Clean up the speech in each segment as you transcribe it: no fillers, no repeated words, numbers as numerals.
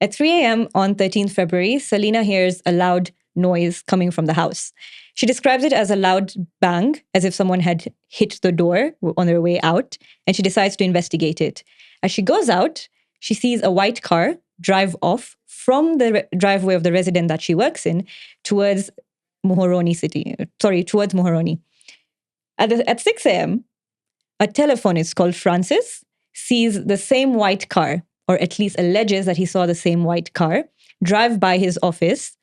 At 3 a.m. on 13th February, Selena hears a loud noise coming from the house. She describes it as a loud bang, as if someone had hit the door on their way out, and she decides to investigate it. As she goes out, she sees a white car drive off from the driveway of the resident that she works in towards towards Muhoroni. At 6 a.m., a telephonist called Francis sees the same white car, or at least alleges that he saw the same white car, drive by his office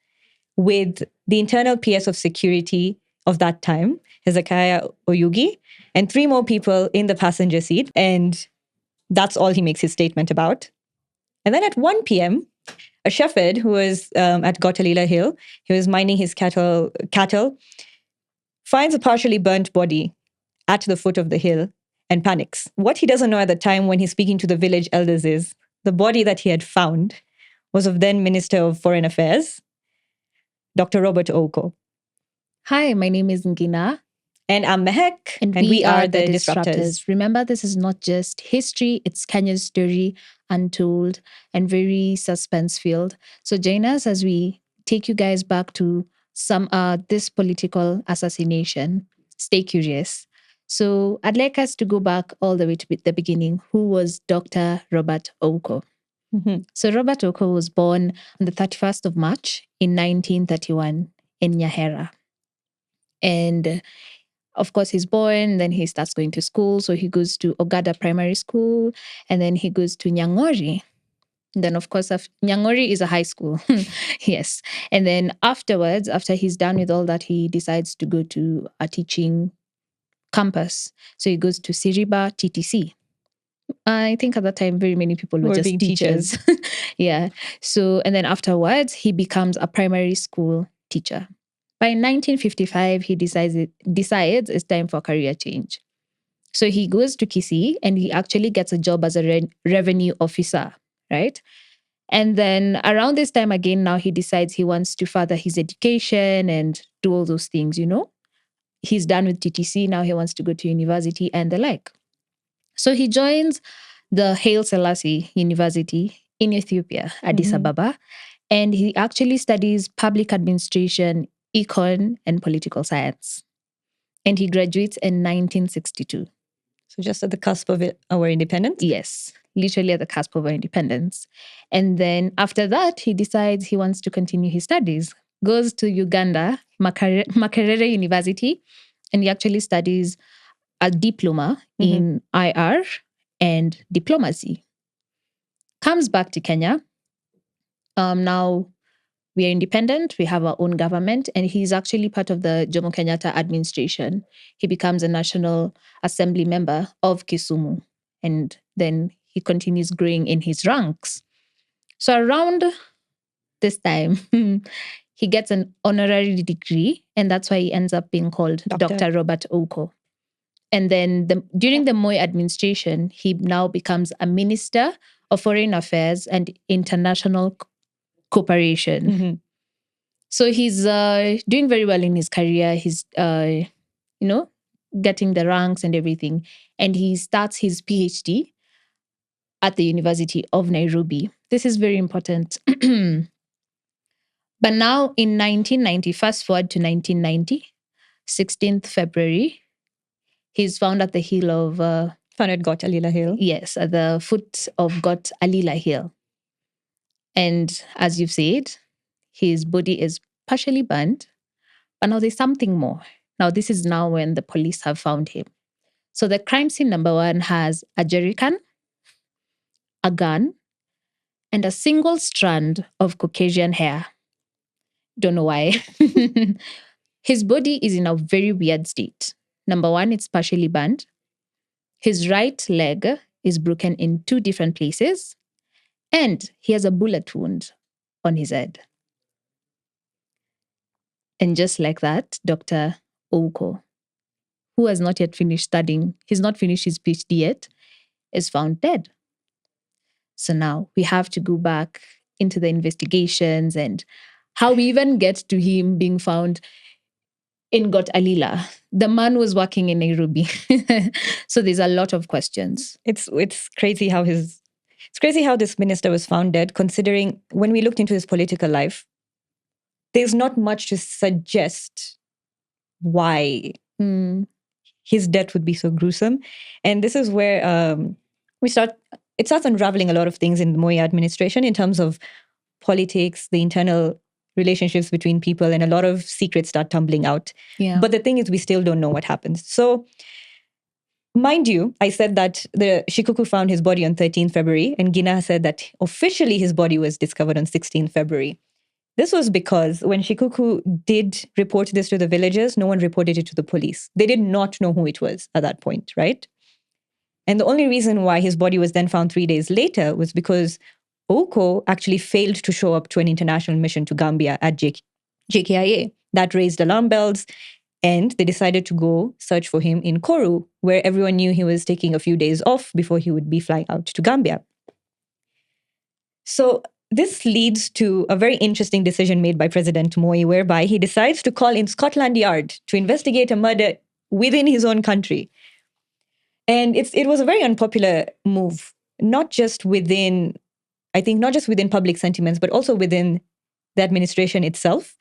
with the internal PS of security of that time, Hezekiah Oyugi, and 3 more people in the passenger seat. And that's all he makes his statement about. And then at 1 p.m., a shepherd who was at Gotalila Hill, he was minding his cattle, finds a partially burnt body at the foot of the hill and panics. What he doesn't know at the time when he's speaking to the village elders is the body that he had found was of then Minister of Foreign Affairs, Dr. Robert Ouko. Hi, my name is Ngina. And I'm Mehek, and we are the Disruptors. Remember, this is not just history, it's Kenya's story, untold and very suspense-filled. So join us as we take you guys back to this political assassination. Stay curious. So I'd like us to go back all the way to the beginning. Who was Dr. Robert Ouko? Mm-hmm. So Robert Ouko was born on the 31st of March in 1931 in Nyahera. And of course, he's born, then he starts going to school. So he goes to Ogada Primary School, and then he goes to Nyangori. And then, of course, Nyangori is a high school. Yes. And then afterwards, after he's done with all that, he decides to go to a teaching campus. So he goes to Siriba TTC. I think at that time, very many people were just teachers. Yeah. So, and then afterwards, he becomes a primary school teacher. By 1955, he decides it's time for a career change. So he goes to Kisii and he actually gets a job as a revenue officer, right? And then around this time again, now he decides he wants to further his education and do all those things, He's done with TTC, now he wants to go to university and the like. So he joins the Haile Selassie University in Ethiopia, Addis Ababa, and he actually studies public administration, econ, and political science. And he graduates in 1962. So just at the cusp of our independence? Yes, literally at the cusp of our independence. And then after that, he decides he wants to continue his studies, goes to Uganda, Makerere University, and he actually studies a diploma in IR and diplomacy. Comes back to Kenya. Now we are independent, we have our own government, and he's actually part of the Jomo Kenyatta administration. He becomes a National Assembly member of Kisumu, and then he continues growing in his ranks. So around this time, he gets an honorary degree, and that's why he ends up being called Dr. Robert Ouko. And then during the Moi administration, he now becomes a Minister of Foreign Affairs and International Cooperation. So he's doing very well in his career. He's, getting the ranks and everything. And he starts his PhD at the University of Nairobi. This is very important. But now in 1990, fast forward to 1990, 16th February, he's found at the hill of... found at Got Alila Hill. Yes, at the foot of Got Alila Hill. And as you've said, his body is partially burnt. But now there's something more. Now this is now when the police have found him. So the crime scene number 1 has a jerrycan, a gun, and a single strand of Caucasian hair. Don't know why. His body is in a very weird state. Number 1, it's partially burnt. His right leg is broken in 2 different places. And he has a bullet wound on his head. And just like that, Dr. Ouko, who has not yet finished studying, he's not finished his PhD yet, is found dead. So now we have to go back into the investigations and how we even get to him being found in Got Alila. The man was working in Nairobi. So there's a lot of questions. It's crazy how his It's crazy how this minister was found dead, considering when we looked into his political life, there's not much to suggest why his death would be so gruesome. And this is where it starts unraveling a lot of things in the Moi administration in terms of politics, the internal relationships between people, and a lot of secrets start tumbling out. Yeah. But the thing is, we still don't know what happened. So, mind you, I said that the Shikuku found his body on 13th February, and Gina said that officially his body was discovered on 16th February. This was because when Shikuku did report this to the villagers, no one reported it to the police. They did not know who it was at that point, right? And the only reason why his body was then found 3 days later was because Ouko actually failed to show up to an international mission to Gambia at JKIA. That raised alarm bells, and they decided to go search for him in Koru, where everyone knew he was taking a few days off before he would be flying out to Gambia. So this leads to a very interesting decision made by President Moi, whereby he decides to call in Scotland Yard to investigate a murder within his own country. And it was a very unpopular move, not just within public sentiments, but also within the administration itself,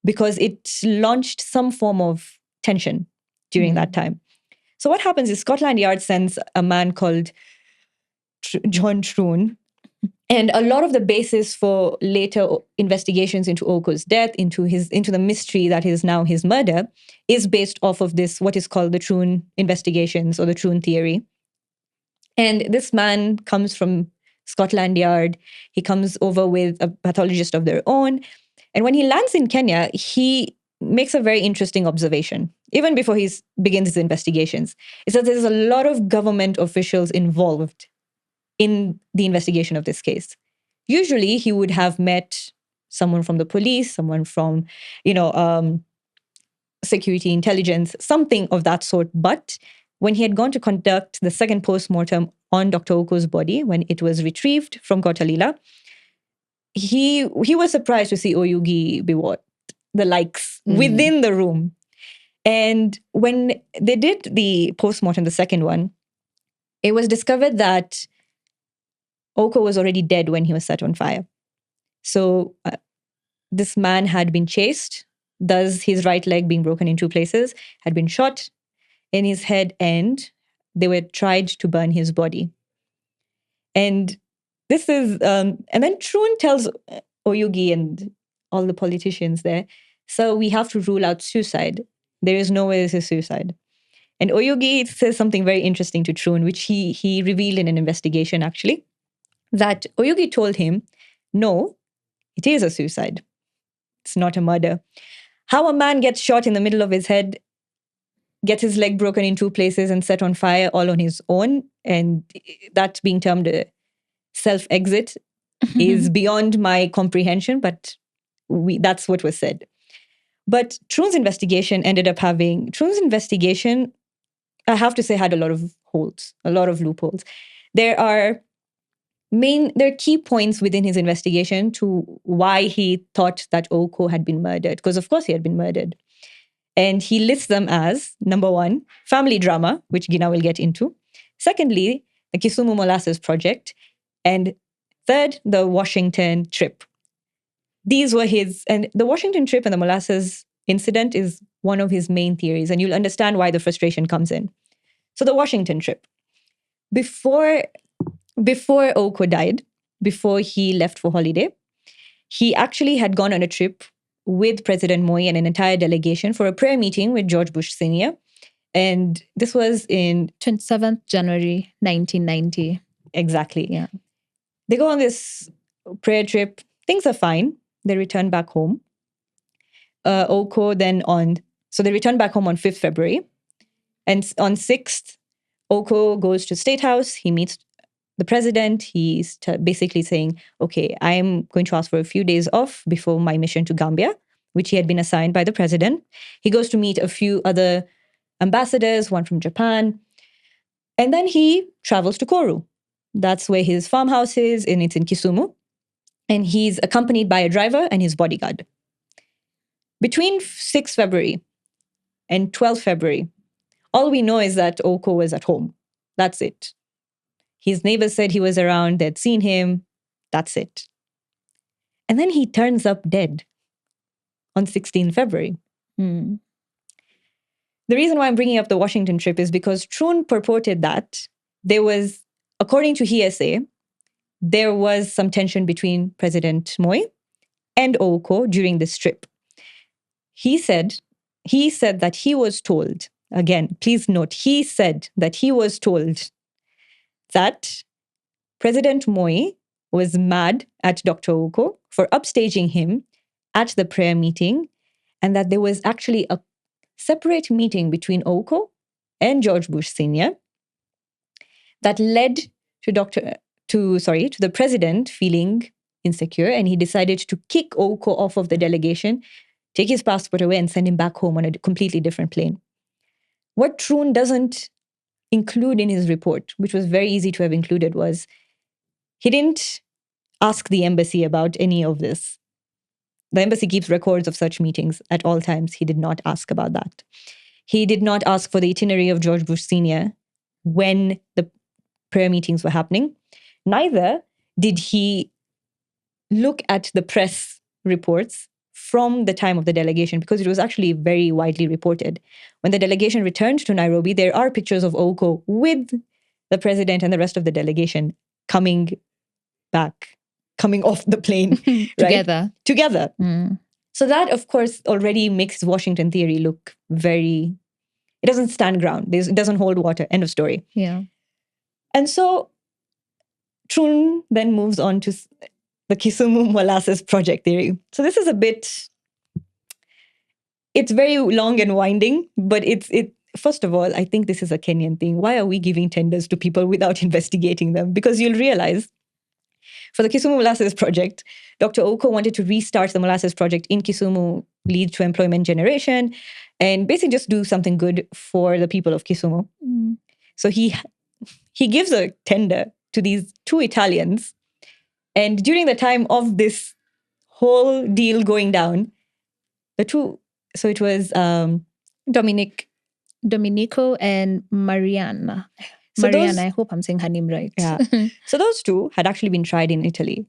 because it launched some form of tension during that time. So what happens is Scotland Yard sends a man called John Troon. And a lot of the basis for later investigations into Ouko's death, into the mystery that is now his murder, is based off of this, what is called the Troon investigations or the Troon theory. And this man comes from Scotland Yard. He comes over with a pathologist of their own. And when he lands in Kenya, he makes a very interesting observation, even before he begins his investigations. Is that there's a lot of government officials involved in the investigation of this case. Usually, he would have met someone from the police, someone from, security intelligence, something of that sort. But when he had gone to conduct the second post-mortem on Dr. Ouko's body, when it was retrieved from Kotalila, he was surprised to see Oyugi Biwott, the likes, within the room. And when they did the post-mortem, the second one, it was discovered that Ouko was already dead when he was set on fire. So this man had been chased, thus his right leg being broken in two places, had been shot in his head, and they were tried to burn his body. And this is, and then Troon tells Oyugi and all the politicians there, so we have to rule out suicide. There is no way this is suicide. And Oyugi says something very interesting to Troon, which he revealed in an investigation, actually, that Oyugi told him, no, it is a suicide. It's not a murder. How a man gets shot in the middle of his head, gets his leg broken in two places and set on fire all on his own, and that being termed a self-exit is beyond my comprehension, but that's what was said. But Troon's investigation, I have to say, had a lot of holes, a lot of loopholes. There are key points within his investigation to why he thought that Ouko had been murdered, because of course he had been murdered. And he lists them as, number one, family drama, which Gina will get into. Secondly, the Kisumu Molasses Project. And third, the Washington trip. These were and the Washington trip and the Molasses incident is one of his main theories, and you'll understand why the frustration comes in. So the Washington trip. Before Ouko died, before he left for holiday, he actually had gone on a trip with President Moi and an entire delegation for a prayer meeting with George Bush Sr. And this was in 27th January, 1990. Exactly. Yeah. They go on this prayer trip. Things are fine. They return back home. Ouko so they return back home on 5th February. And on 6th, Ouko goes to State House. He meets the president. He's basically saying, okay, I'm going to ask for a few days off before my mission to Gambia, which he had been assigned by the president. He goes to meet a few other ambassadors, one from Japan. And then he travels to Koru. That's where his farmhouse is, and it's in Kisumu. And he's accompanied by a driver and his bodyguard. Between 6th February and 12th February, all we know is that Ouko was at home. That's it. His neighbors said he was around, they'd seen him. That's it. And then he turns up dead on 16 February. Mm. The reason why I'm bringing up the Washington trip is because Troon purported that there was, according to hearsay, there was some tension between President Moi and Ouko during this trip. He said that he was told, again, please note, he said that he was told that President Moi was mad at Dr. Ouko for upstaging him at the prayer meeting, and that there was actually a separate meeting between Ouko and George Bush Sr. that led to the president feeling insecure, and he decided to kick Ouko off of the delegation, take his passport away, and send him back home on a completely different plane. What Troon doesn't include in his report, which was very easy to have included, was he didn't ask the embassy about any of this. The embassy keeps records of such meetings at all times. He did not ask about that. He did not ask for the itinerary of George Bush Sr. when the prayer meetings were happening. Neither did he look at the press reports from the time of the delegation, because it was actually very widely reported. When the delegation returned to Nairobi, there are pictures of Ouko with the president and the rest of the delegation coming off the plane, right? Together. Mm. So that, of course, already makes Washington theory look very, it doesn't stand ground. It doesn't hold water. End of story. Yeah. And so Troon then moves on to the Kisumu Molasses Project theory. So this is it's very long and winding, but first of all, I think this is a Kenyan thing. Why are we giving tenders to people without investigating them? Because you'll realize for the Kisumu Molasses Project, Dr. Ouko wanted to restart the Molasses Project in Kisumu, lead to employment generation, and basically just do something good for the people of Kisumu. Mm. So he gives a tender to these two Italians. And during the time of this whole deal going down, so it was Domenico and Mariana. So I hope I'm saying her name right. Yeah. So those two had actually been tried in Italy.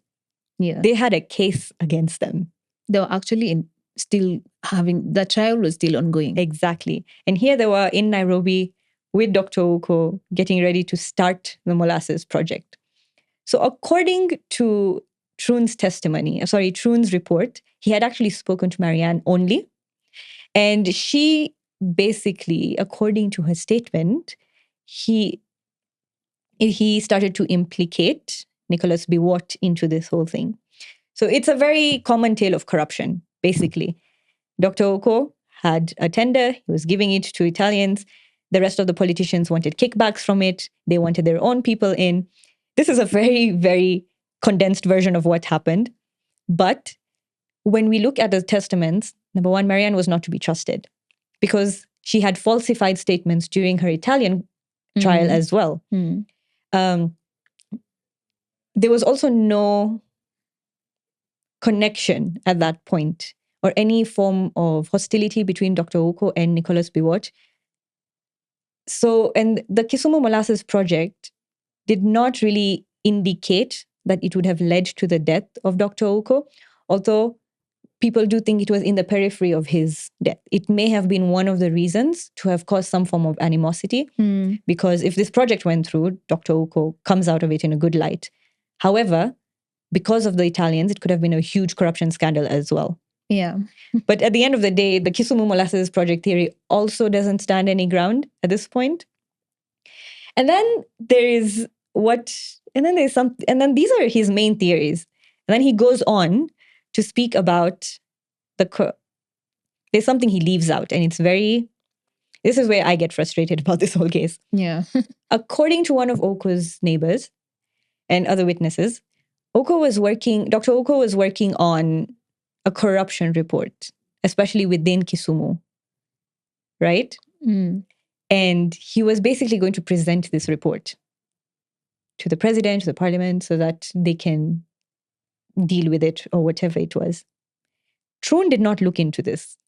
Yeah. They had a case against them. They were actually the trial was still ongoing. Exactly. And here they were in Nairobi with Dr. Ouko getting ready to start the Molasses Project. So according to Troon's report, he had actually spoken to Marianne only. And she basically, according to her statement, he started to implicate Nicholas Biwott into this whole thing. So it's a very common tale of corruption, basically. Dr. Ouko had a tender, he was giving it to Italians. The rest of the politicians wanted kickbacks from it. They wanted their own people in. This is a very, very condensed version of what happened. But when we look at the testaments, number one, Marianne was not to be trusted because she had falsified statements during her Italian trial as well. Mm. There was also no connection at that point or any form of hostility between Dr. Ouko and Nicholas Biwott. So, and the Kisumu Molasses Project did not really indicate that it would have led to the death of Dr. Ouko, although people do think it was in the periphery of his death. It may have been one of the reasons to have caused some form of animosity, because if this project went through, Dr. Ouko comes out of it in a good light. However, because of the Italians, it could have been a huge corruption scandal as well. Yeah. But at the end of the day, the Kisumu Molasses Project theory also doesn't stand any ground at this point. And then these are his main theories. And then he goes on to speak about there's something he leaves out. And this is where I get frustrated about this whole case. Yeah. According to one of Ouko's neighbors and other witnesses, Dr. Ouko was working on a corruption report, especially within Kisumu, right? Mm. And he was basically going to present this report to the president, to the parliament, so that they can deal with it or whatever it was. Troon did not look into this,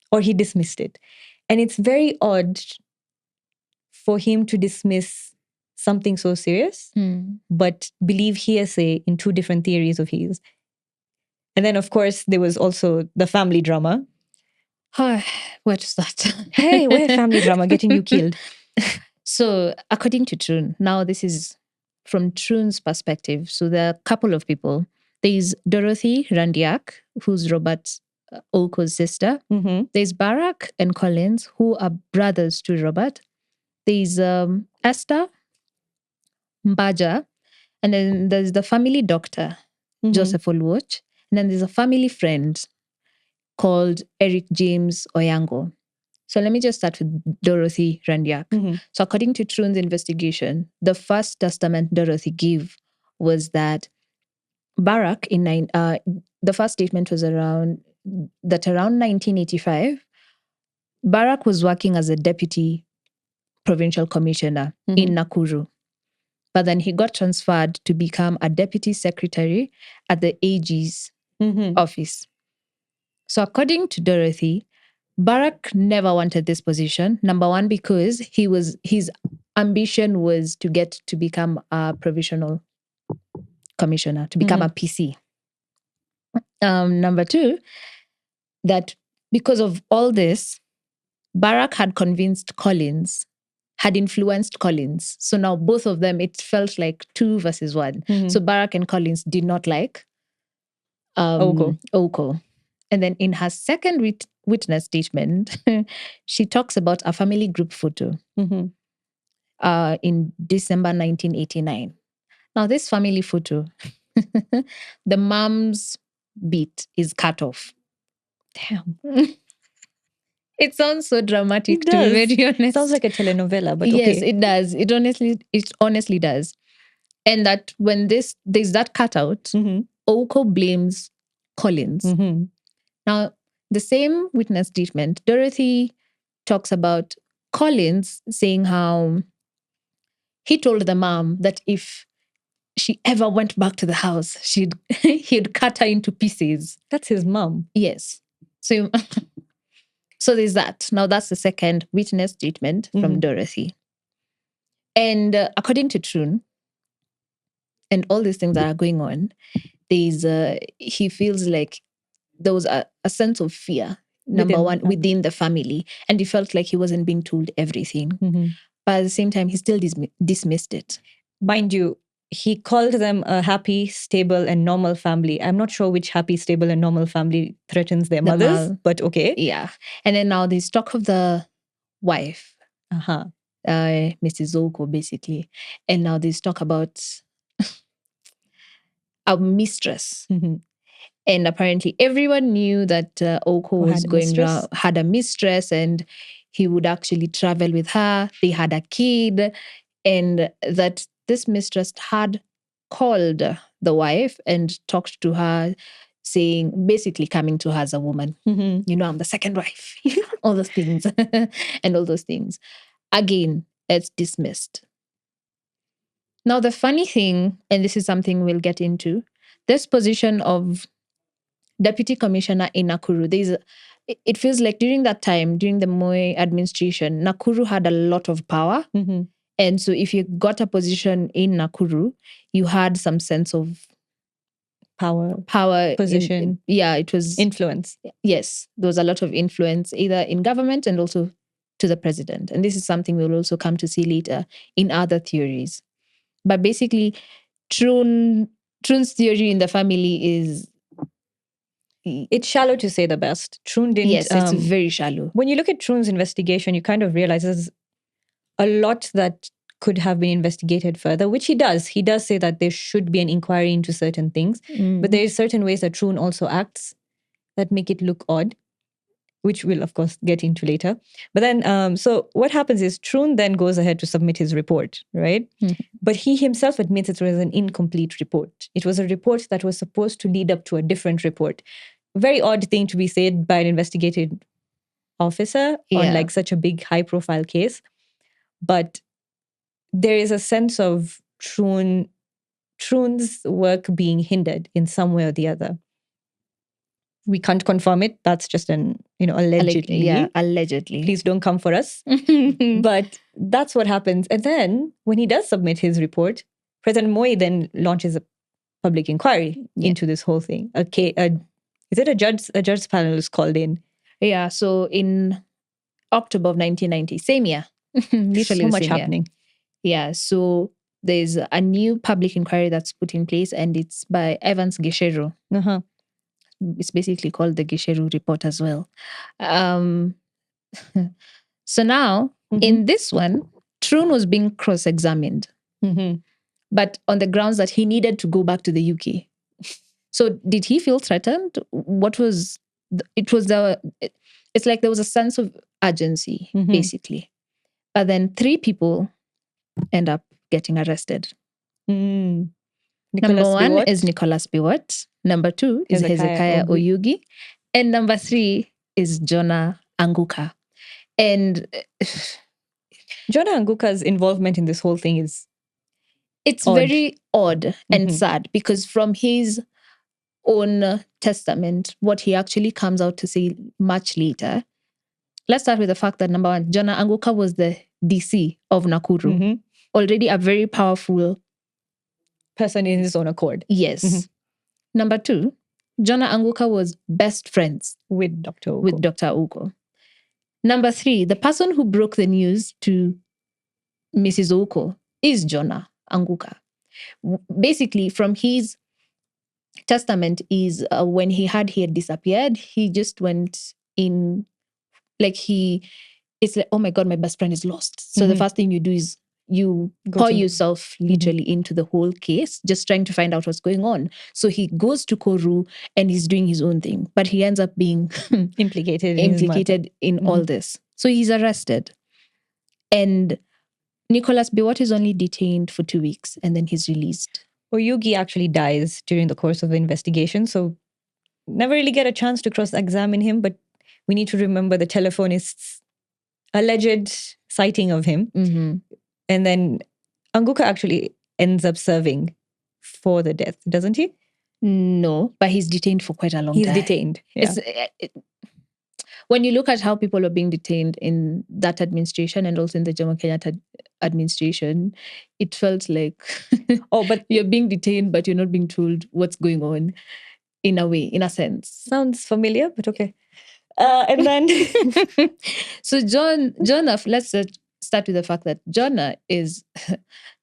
or he dismissed it. And it's very odd for him to dismiss something so serious, but believe hearsay in two different theories of his. And then, of course, there was also the family drama. Where to start? Hey, where family drama getting you killed? So, according to Trun, now this is from Trun's perspective. So, there are a couple of people. There's Dorothy Randiak, who's Robert Ouko's sister. Mm-hmm. There's Barack and Collins, who are brothers to Robert. There's Esther, Mbaja, and then there's the family doctor, Joseph Oluoch. And then there's a family friend called Eric James Oyango. So let me just start with Dorothy Randiak. Mm-hmm. So according to Trun's investigation, the first testament Dorothy gave was that Barack the first statement was around 1985, Barack was working as a deputy provincial commissioner in Nakuru. But then he got transferred to become a deputy secretary at the AG's office. So according to Dorothy, Barack never wanted this position. Number one, because his ambition was to get to become a provisional commissioner, to become a PC. Number two, that because of all this, Barack had convinced Collins, had influenced Collins. So now both of them, it felt like 2 versus 1. So Barack and Collins did not like Ouko. And then in her second witness statement, she talks about a family group photo in December 1989. Now, this family photo, the mom's beat is cut off. Damn. It sounds so dramatic, It to be does. very honest. Sounds like a telenovela, but yes, okay. it does. It honestly does. And that when there's that cutout, Ouko blames Collins. Now, the same witness statement, Dorothy talks about Collins saying how he told the mom that if she ever went back to the house, he'd cut her into pieces. That's his mom. Yes. So, so there's that. Now, that's the second witness statement from Dorothy. And according to Trun, and all these things that are going on, he feels like there was a sense of fear, number one, within the family. And he felt like he wasn't being told everything. But at the same time, he still dismissed it. Mind you, he called them a happy, stable, and normal family. I'm not sure which happy, stable, and normal family threatens their mothers, but okay. Yeah. And then now there's talk of the wife, Mrs. Ouko, basically. And now there's talk about a mistress. And apparently everyone knew that Ouko had a mistress, and he would actually travel with her. They had a kid, and that this mistress had called the wife and talked to her, saying, basically coming to her as a woman. You know, I'm the second wife. all those things. And all those things. Again, it's dismissed. Now, the funny thing, and this is something we'll get into, this position of deputy commissioner in Nakuru, it feels like during that time, during the Moi administration, Nakuru had a lot of power. And so if you got a position in Nakuru, you had some sense of power, position. It was influence. Yes, there was a lot of influence either in government and also to the president. And this is something we'll also come to see later in other theories. But basically, Trun's theory in the family is... It's shallow to say the best. Trun didn't... Yes, it's very shallow. When you look at Trun's investigation, you kind of realize there's a lot that could have been investigated further, which he does. He does say that there should be an inquiry into certain things, but there are certain ways that Trun also acts that make it look odd, which we'll, of course, get into later. But then, so what happens is Trun then goes ahead to submit his report, right? But he himself admits it was an incomplete report. It was a report that was supposed to lead up to a different report. Very odd thing to be said by an investigative officer on like such a big high-profile case. But there is a sense of Trun's work being hindered in some way or the other. We can't confirm it. That's just an allegedly. Yeah, allegedly. Please don't come for us. But that's what happens. And then when he does submit his report, President Moi then launches a public inquiry into this whole thing. Is it a judge's panel is called in? Yeah, so in October of 1990, same year. Literally so much happening. Yeah, so there's a new public inquiry that's put in place, and it's by Evans Gisheru. Uh-huh. It's basically called the Gisheru report as well. So now, in this one, Troon was being cross-examined, but on the grounds that he needed to go back to the UK. So did he feel threatened? It's like there was a sense of urgency, basically. But then 3 people end up getting arrested. Number 1 is Nicholas Biwott. Number 2 is Hezekiah Oyugi. And number 3 is Jonah Anguka. And Jonah Anguka's involvement in this whole thing is very odd and sad, because from his own testament, what he actually comes out to say much later. Let's start with the fact that number 1, Jonah Anguka was the DC of Nakuru, already a very powerful person in his own accord. Yes. Number 2, Jonah Anguka was best friends with Dr. Ouko. Number 3, the person who broke the news to Mrs. Ouko is Jonah Anguka. Basically, from his testament is when he had disappeared, he just went in, it's like, oh my God, my best friend is lost. So the first thing you do is you pour yourself literally into the whole case, just trying to find out what's going on. So he goes to Koru and he's doing his own thing, but he ends up being implicated in all this. So he's arrested. And Nicholas Biwott is only detained for 2 weeks and then he's released. Oyugi actually dies during the course of the investigation, so never really get a chance to cross-examine him, but we need to remember the telephonist's alleged sighting of him. And then Anguka actually ends up serving for the death, doesn't he? No, but he's detained for quite a long time. He's detained. Yeah. When you look at how people are being detained in that administration and also in the Jomo Kenyatta administration, it felt like, but you're being detained, but you're not being told what's going on in a way, in a sense. Sounds familiar, but okay. And then... So Jonah, let's start with the fact that Jonah is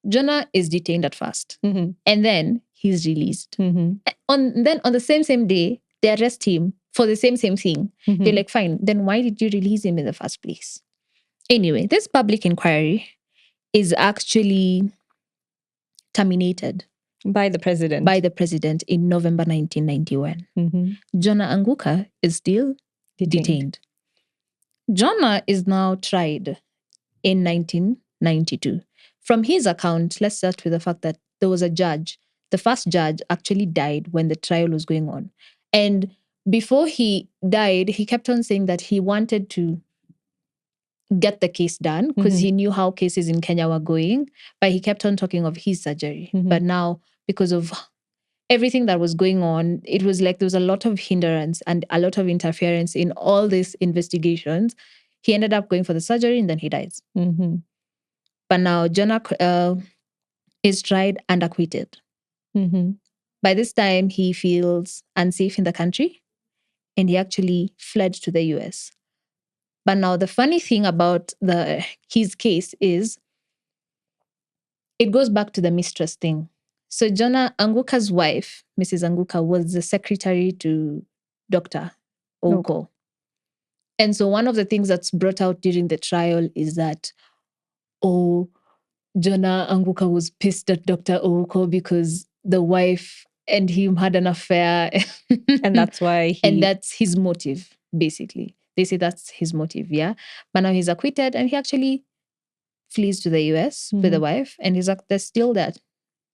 detained at first. And then he's released. Then on the same day, they arrest him for the same thing. You're like, fine, then why did you release him in the first place? Anyway, this public inquiry is actually terminated by the president in November 1991. Jonah Anguka is still detained. Jonah is now tried in 1992. From his account, let's start with the fact that there was a judge. The first judge actually died when the trial was going on. And before he died, he kept on saying that he wanted to get the case done because he knew how cases in Kenya were going, but he kept on talking of his surgery. But now, because of everything that was going on, it was like there was a lot of hindrance and a lot of interference in all these investigations. He ended up going for the surgery and then he dies. But now Jonah is tried and acquitted. By this time, he feels unsafe in the country and he actually fled to the US. But now the funny thing about his case is it goes back to the mistress thing. So Jonah Anguka's wife, Mrs. Anguka, was the secretary to Dr. Ouko. And so one of the things that's brought out during the trial is that, Jonah Anguka was pissed at Dr. Ouko because the wife and him had an affair. And that's why And that's his motive, basically. They say that's his motive, yeah? But now he's acquitted and he actually flees to the US with the wife and they're still there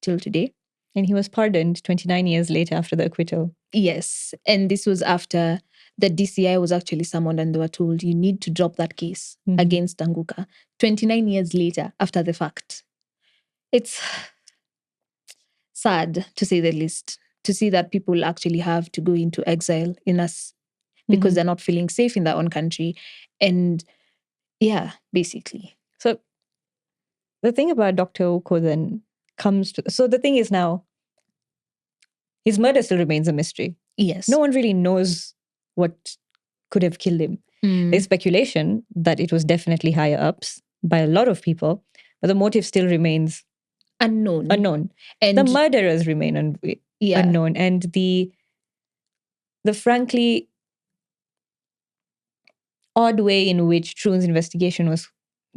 till today. And he was pardoned 29 years later after the acquittal. Yes. And this was after the DCI was actually summoned and they were told, you need to drop that case against Anguka 29 years later after the fact. It's sad, to say the least, to see that people actually have to go into exile in because they're not feeling safe in their own country. And yeah, basically. So the thing about Dr. Ouko then comes to... So the thing is now, his murder still remains a mystery. Yes. No one really knows what could have killed him. There's speculation that it was definitely higher ups by a lot of people, but the motive still remains unknown. And the murderers remain unknown. And the frankly odd way in which Troon's investigation was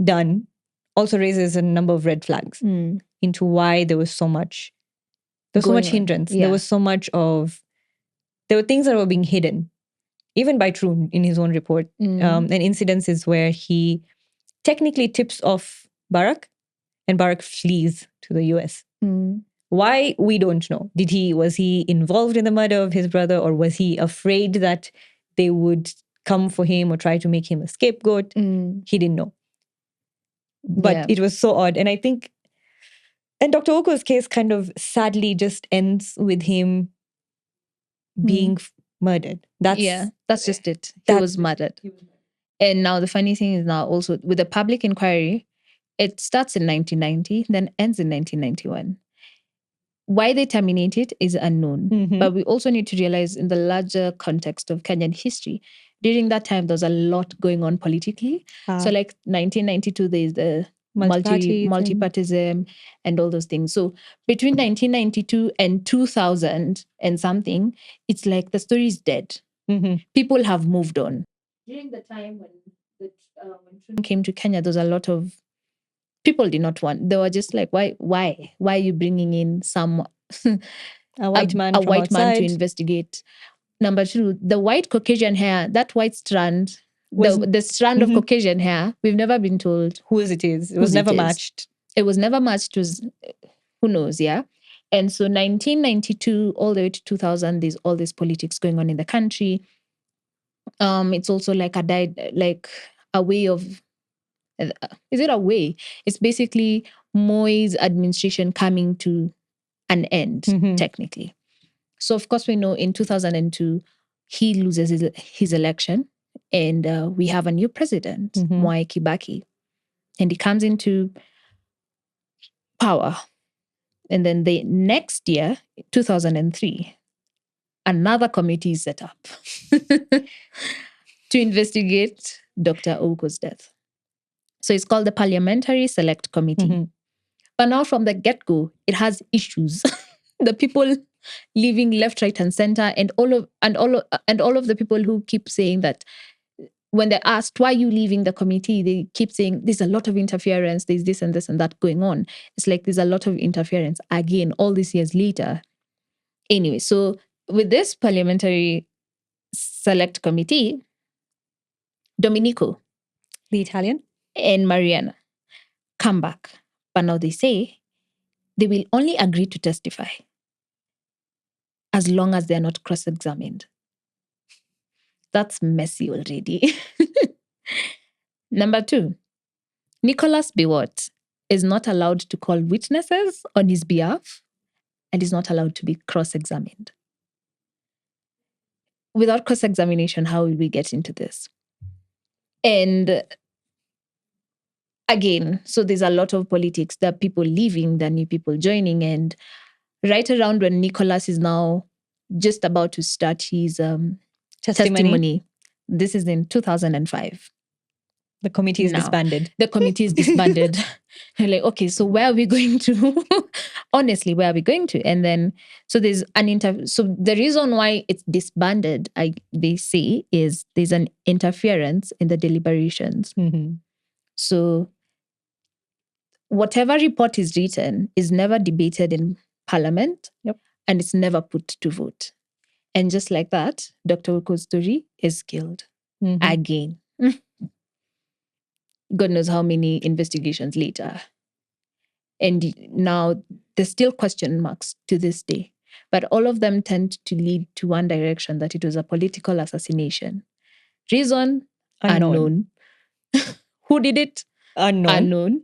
done also raises a number of red flags into why there was so much hindrance. There was so much of... There were things that were being hidden, even by Troon in his own report, and incidences where he technically tips off Barack and Barack flees to the US. Why? We don't know. Was he involved in the murder of his brother, or was he afraid that they would come for him or try to make him a scapegoat? He didn't know. But it was so odd. And I think... And Dr. Ouko's case kind of sadly just ends with him being murdered. That's just it. He was murdered. And now the funny thing is now also with the public inquiry, it starts in 1990, then ends in 1991. Why they terminate it is unknown. But we also need to realize in the larger context of Kenyan history, during that time, there was a lot going on politically. So like 1992, there's the multipartism and all those things. So between 1992 and 2000 and something, it's like the story is dead. People have moved on. During the time when Trump came to Kenya, there was a lot of people did not want. They were just like, why are you bringing in a white man to investigate? Number two, the white Caucasian hair, that white strand, the strand of Caucasian hair, we've never been told whose it is. It was never matched. It was never matched. It was, who knows, yeah? And so 1992 all the way to 2000, there's all this politics going on in the country. It's also like a way of... Is it a way? It's basically Moi's administration coming to an end, technically. So, of course, we know in 2002, he loses his election and we have a new president, Mwai Kibaki. And he comes into power. And then the next year, 2003, another committee is set up to investigate Dr. Ouko's death. So it's called the Parliamentary Select Committee. But now from the get-go, it has issues. The people leaving left, right, and center, and all of the people who keep saying that when they're asked why are you leaving the committee, they keep saying there's a lot of interference, there's this and that going on. It's like there's a lot of interference again all these years later. Anyway, so with this Parliamentary Select Committee, Domenico, the Italian, and Mariana come back. But now they say they will only agree to testify as long as they're not cross-examined. That's messy already. Number two, Nicholas Biwott is not allowed to call witnesses on his behalf and is not allowed to be cross-examined. Without cross-examination, how will we get into this? And again, so there's a lot of politics. There are people leaving, there are new people joining. And right around when Nicholas is now just about to start his testimony, this is in 2005. The committee is disbanded. The committee is disbanded. You're like, okay, so where are we going to? Honestly, where are we going to? And then, so there's an So the reason why it's disbanded, they say, is there's an interference in the deliberations. So whatever report is written is never debated in Parliament, and it's never put to vote. And just like that, Dr. Ouko's story is killed again. God knows how many investigations later. And now there's still question marks to this day. But all of them tend to lead to one direction, that it was a political assassination. Reason? Unknown. Who did it? Unknown.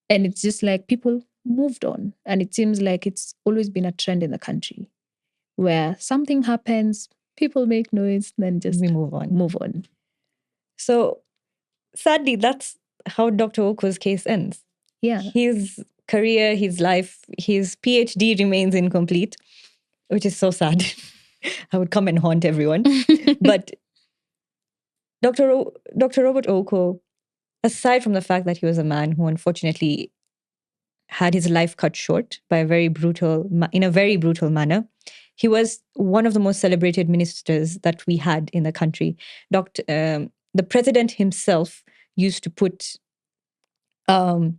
And it's just like people moved on. And it seems like it's always been a trend in the country where something happens, People make noise, then just We move on. move on. So sadly, that's how Dr. Oko's case ends. Yeah. His career, his life, his PhD remains incomplete, which is so sad. I would come and haunt everyone. But Dr. Robert Ouko, aside from the fact that he was a man who unfortunately had his life cut short by a very brutal, in a very brutal manner, he was one of the most celebrated ministers that we had in the country. The president himself used to put Dr.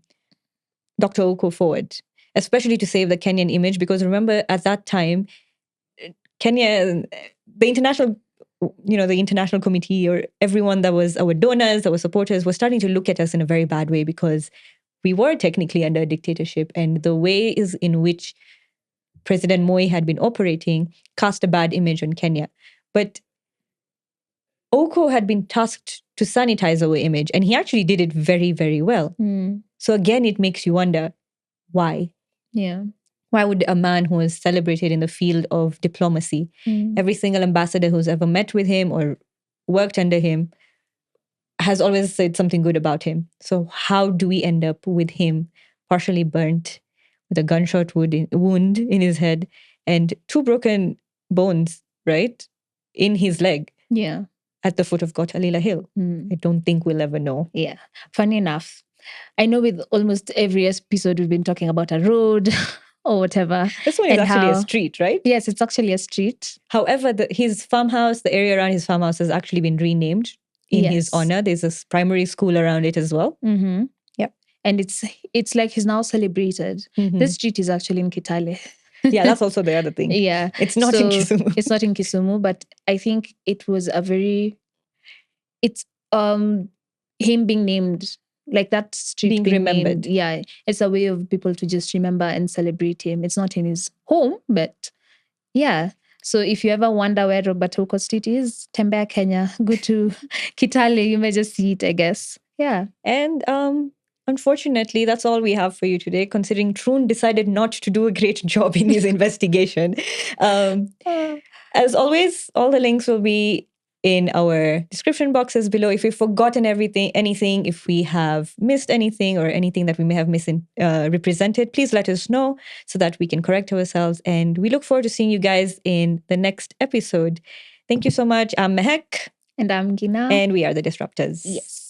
Ouko forward, especially to save the Kenyan image, because remember at that time, Kenya, the international, the international committee or everyone that was our donors, our supporters, was starting to look at us in a very bad way because we were technically under a dictatorship, and the ways in which President Moi had been operating cast a bad image on Kenya. But Ouko had been tasked to sanitize our image, and he actually did it very, very well. So again, it makes you wonder, why? Yeah. Why would a man who is celebrated in the field of diplomacy, every single ambassador who's ever met with him or worked under him has always said something good about him? So how do we end up with him partially burnt with a gunshot wound in his head and 2 broken bones, right, in his leg? Yeah. At the foot of Gotalila Hill. I don't think we'll ever know. Yeah. Funny enough, I know with almost every episode we've been talking about a road or whatever. This one is actually a street, right? Yes, it's actually a street. However, his farmhouse, the area around his farmhouse has actually been renamed in his honor. There's a primary school around it as well. Mm-hmm. Yep. And it's like he's now celebrated. This street is actually in Kitale. Yeah, that's also the other thing. Yeah. It's not in Kisumu. It's not in Kisumu, but I think it was it's him being named, like that street being remembered. Named, yeah, it's a way of people to just remember and celebrate him. It's not in his home, but yeah. So if you ever wonder where Robert Ouko Street is, Tembea, Kenya, go to Kitale, you may just see it, I guess. Yeah. And unfortunately, that's all we have for you today, considering Troon decided not to do a great job in his investigation. As always, all the links will be in our description boxes below. If we've forgotten anything, if we have missed anything or anything that we may have misrepresented, please let us know so that we can correct ourselves. And we look forward to seeing you guys in the next episode. Thank you so much. I'm Mehek. And I'm Gina. And we are the Disruptors. Yes.